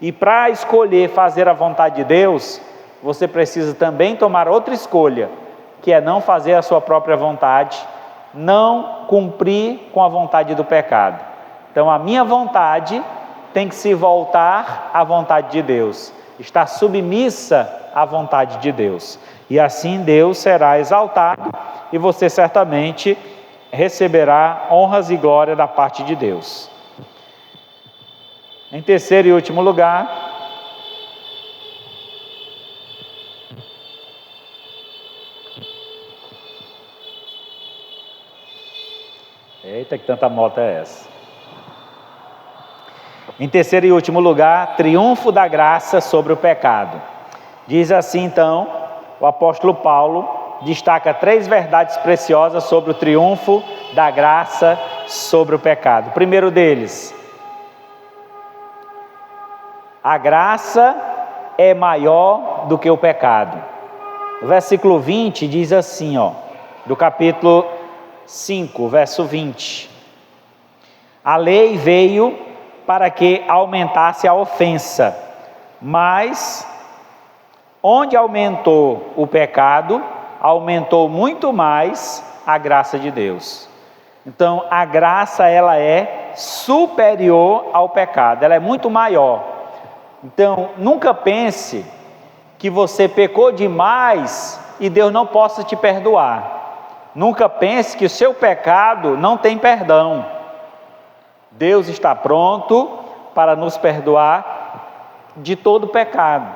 e para escolher fazer a vontade de Deus, você precisa também tomar outra escolha, que é não fazer a sua própria vontade, não cumprir com a vontade do pecado. Então a minha vontade tem que se voltar à vontade de Deus, estar submissa à vontade de Deus, e assim Deus será exaltado, e você certamente receberá honras e glória da parte de Deus. Em terceiro e último lugar, eita, que tanta moto é essa? Em terceiro e último lugar, triunfo da graça sobre o pecado. Diz assim então, o apóstolo Paulo destaca 3 verdades preciosas sobre o triunfo da graça sobre o pecado. O primeiro deles: a graça é maior do que o pecado. O versículo 20 diz assim, do capítulo 5, verso 20: a lei veio para que aumentasse a ofensa, mas onde aumentou o pecado, aumentou muito mais a graça de Deus. Então a graça, ela é superior ao pecado, ela é muito maior. Então nunca pense que você pecou demais e Deus não possa te perdoar. Nunca pense que o seu pecado não tem perdão. Deus está pronto para nos perdoar de todo pecado.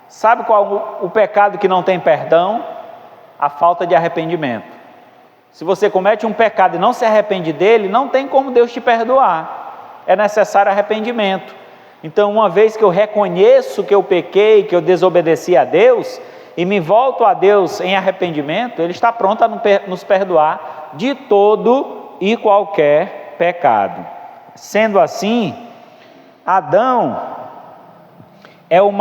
Sabe qual o pecado que não tem perdão? A falta de arrependimento. Se você comete um pecado e não se arrepende dele, não tem como Deus te perdoar. é necessário arrependimento. Então, uma vez que eu reconheço que eu pequei, que eu desobedeci a Deus, e me volto a Deus em arrependimento, Ele está pronto a nos perdoar de todo e qualquer pecado. Sendo assim, Adão é o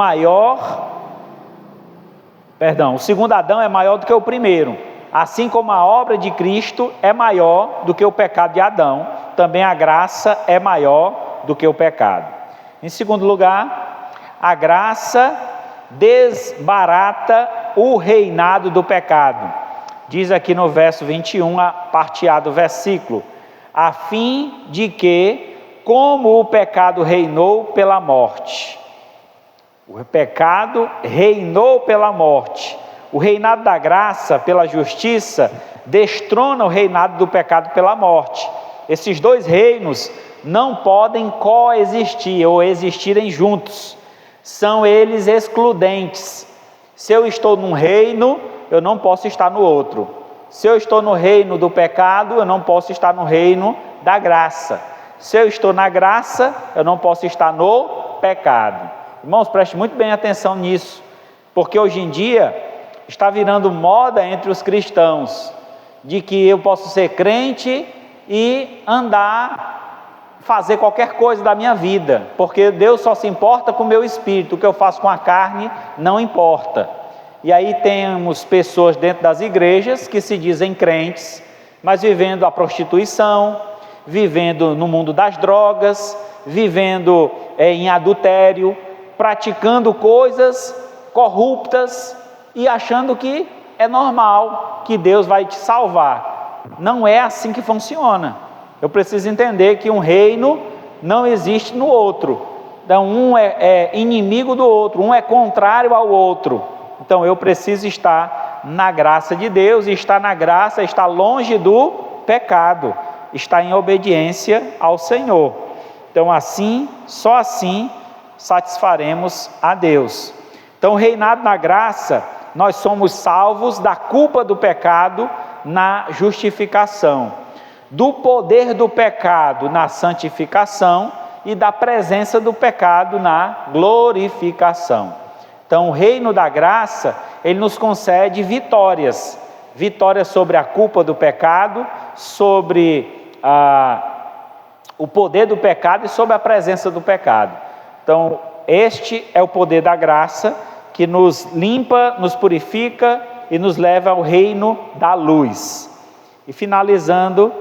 segundo Adão é maior do que o primeiro. Assim como a obra de Cristo é maior do que o pecado de Adão, também a graça é maior do que o pecado. Em segundo lugar, a graça desbarata o reinado do pecado. Diz aqui no verso 21, a parte A do versículo: a fim de que, como o pecado reinou pela morte. O pecado reinou pela morte. O reinado da graça pela justiça destrona o reinado do pecado pela morte. Esses dois reinos não podem coexistir ou existirem juntos. São eles excludentes. Se eu estou num reino, eu não posso estar no outro. Se eu estou no reino do pecado, eu não posso estar no reino da graça. Se eu estou na graça, eu não posso estar no pecado. Irmãos, preste muito bem atenção nisso, porque hoje em dia está virando moda entre os cristãos, de que eu posso ser crente e fazer qualquer coisa da minha vida, porque Deus só se importa com o meu espírito, o que eu faço com a carne não importa. E aí temos pessoas dentro das igrejas que se dizem crentes, mas vivendo a prostituição, vivendo no mundo das drogas, vivendo em adultério, praticando coisas corruptas e achando que é normal, que Deus vai te salvar. Não é assim que funciona. Eu preciso entender que um reino não existe no outro. Então, um é inimigo do outro, um é contrário ao outro. Então, eu preciso estar na graça de Deus, e estar na graça, estar longe do pecado, estar em obediência ao Senhor. Então, assim, só assim, satisfaremos a Deus. Então, reinado na graça, nós somos salvos da culpa do pecado na justificação, do poder do pecado na santificação e da presença do pecado na glorificação. Então, o reino da graça, ele nos concede vitórias sobre a culpa do pecado, sobre o poder do pecado e sobre a presença do pecado. Então, este é o poder da graça, que nos limpa, nos purifica e nos leva ao reino da luz. E finalizando,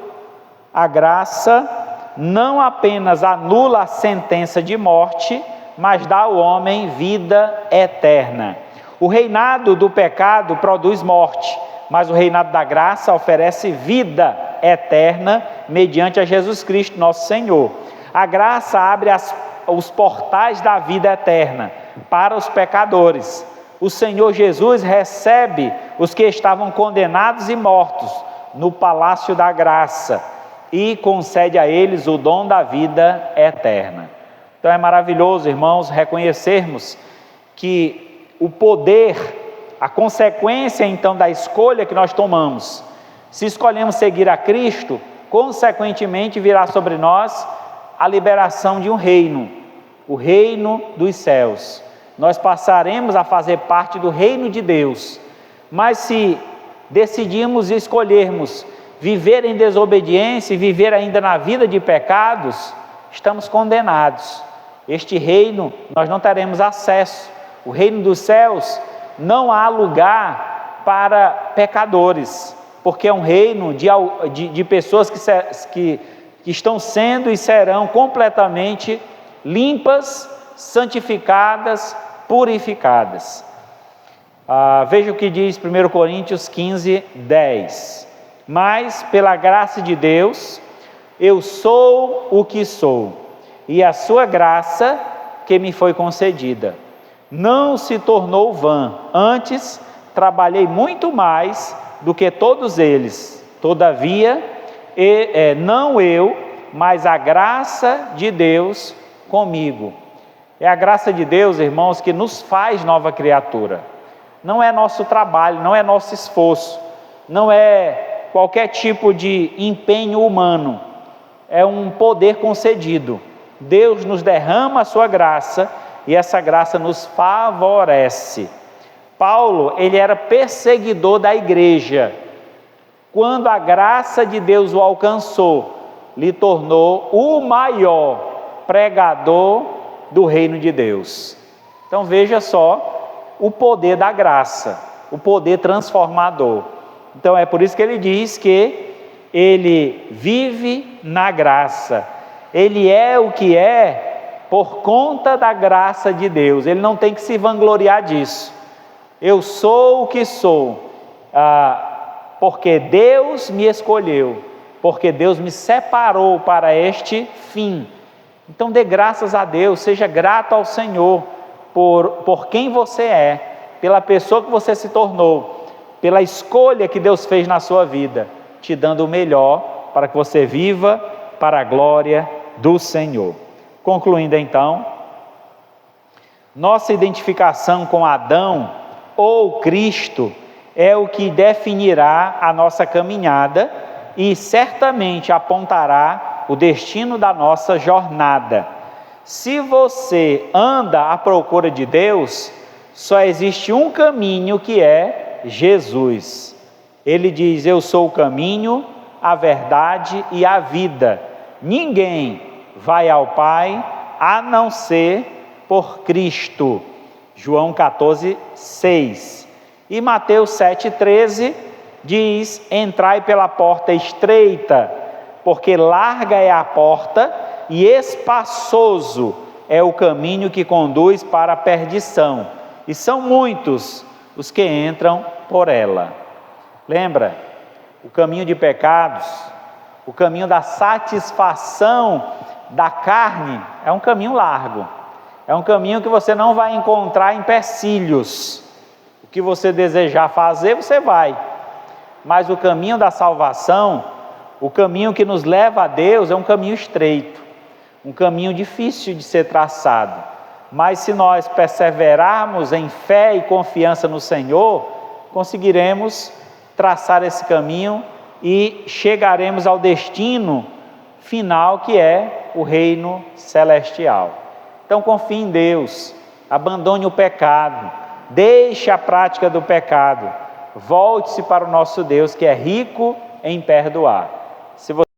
a graça não apenas anula a sentença de morte, mas dá ao homem vida eterna. O reinado do pecado produz morte, mas o reinado da graça oferece vida eterna mediante a Jesus Cristo, nosso Senhor. A graça abre os portais da vida eterna para os pecadores. O Senhor Jesus recebe os que estavam condenados e mortos no palácio da graça e concede a eles o dom da vida eterna. Então é maravilhoso, irmãos, reconhecermos que o poder, a consequência então da escolha que nós tomamos, se escolhemos seguir a Cristo, consequentemente virá sobre nós a liberação de um reino, o reino dos céus. Nós passaremos a fazer parte do reino de Deus. Mas se decidirmos e escolhermos viver em desobediência e viver ainda na vida de pecados, estamos condenados. Este reino nós não teremos acesso. O reino dos céus não há lugar para pecadores, porque é um reino de pessoas que estão sendo e serão completamente limpas, santificadas, purificadas. Veja o que diz 1 Coríntios 15, 10. Mas pela graça de Deus, eu sou o que sou, e a sua graça que me foi concedida não se tornou vã, antes trabalhei muito mais do que todos eles. Todavia, não eu, mas a graça de Deus comigo. É a graça de Deus, irmãos, que nos faz nova criatura. Não é nosso trabalho, não é nosso esforço, não é qualquer tipo de empenho humano. É um poder concedido. Deus nos derrama a sua graça e essa graça nos favorece. Paulo, ele era perseguidor da igreja. Quando a graça de Deus o alcançou, lhe tornou o maior pregador do reino de Deus. Então veja só o poder da graça, o poder transformador. Então é por isso que ele diz que ele vive na graça. Ele é o que é por conta da graça de Deus. Ele não tem que se vangloriar disso. Eu sou o que sou, porque Deus me escolheu, porque Deus me separou para este fim. Então dê graças a Deus, seja grato ao Senhor por quem você é, pela pessoa que você se tornou, pela escolha que Deus fez na sua vida, te dando o melhor para que você viva para a glória do Senhor. Concluindo então, nossa identificação com Adão ou Cristo é o que definirá a nossa caminhada e certamente apontará o destino da nossa jornada. Se você anda à procura de Deus, só existe um caminho, que é Jesus. Ele diz: eu sou o caminho, a verdade e a vida. Ninguém vai ao Pai a não ser por Cristo. João 14:6. E Mateus 7:13 diz: entrai pela porta estreita, porque larga é a porta e espaçoso é o caminho que conduz para a perdição, e são muitos os que entram por ela. Lembra? O caminho de pecados, o caminho da satisfação da carne é um caminho largo, é um caminho que você não vai encontrar empecilhos. O que você desejar fazer, você vai. Mas o caminho da salvação, o caminho que nos leva a Deus, é um caminho estreito, um caminho difícil de ser traçado. Mas se nós perseverarmos em fé e confiança no Senhor, conseguiremos traçar esse caminho e chegaremos ao destino final, que é o reino celestial. Então confie em Deus, abandone o pecado, deixe a prática do pecado, volte-se para o nosso Deus, que é rico em perdoar. Se você